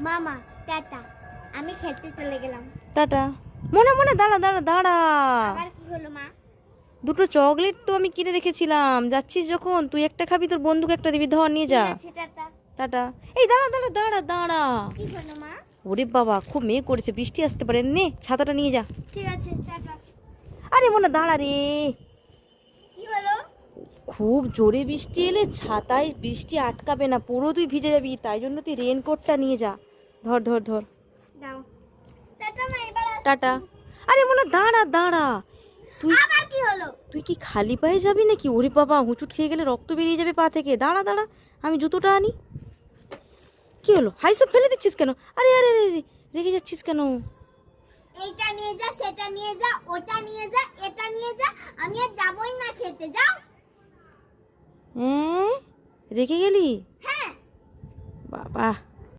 মামা টাটা, আমি খেলতে চলে গেলাম। টাটা। মনে মনে দাঁড়া দাঁড়া দাঁড়া, আবার কি হলো মা? দুটো চকলেট তো আমি কিনে রেখেছিলাম, যাচ্ছিস যখন তুই একটা খাবি, তোর বন্ধুকে একটা দিবি, ধর নিয়ে যা। ঠিক আছে টাটা। টাটা। এই দাঁড়া দাঁড়া দাঁড়া দাঁড়া, কি হলো মা? ওরে বাবা খুব মেঘ করেছে, বৃষ্টি আসতে পারে, নে ছাতাটা নিয়ে যা। ঠিক আছে টাটা। আরে মনে দাঁড়া রে, কি হলো? খুব জোরে বৃষ্টি এলে ছাতায় বৃষ্টি আটকাবে না, পুরো তুই ভিজে যাবি, তাই জন্য তুই রেনকোটটা নিয়ে যা। ধর ধর ধর। দাও। টাটা মা, এবার আসি। টাটা। আরে মনে দাঁড়া দাঁড়া, তুই আবার কি হলো? তুই কি খালি পায়ে যাবি নাকি? ওরে বাবা হুঁচুট খেয়ে গেলে রক্ত বেরিয়ে যাবে পা থেকে, দাঁড়া দাঁড়া, আমি জুতোটা আনি। কি হলো, হাই সব ফেলে দিচ্ছিস কেন? আরে আরে আরে আরে, রেগে যাচ্ছিস কেন? এইটা নিয়ে যা, সেটা নিয়ে যা, ওটা নিয়ে যা, এটা নিয়ে যা, আমি আর যাবই না খেতে। যাও। হ্যাঁ রেগে গেলি? হ্যাঁ। বাবা।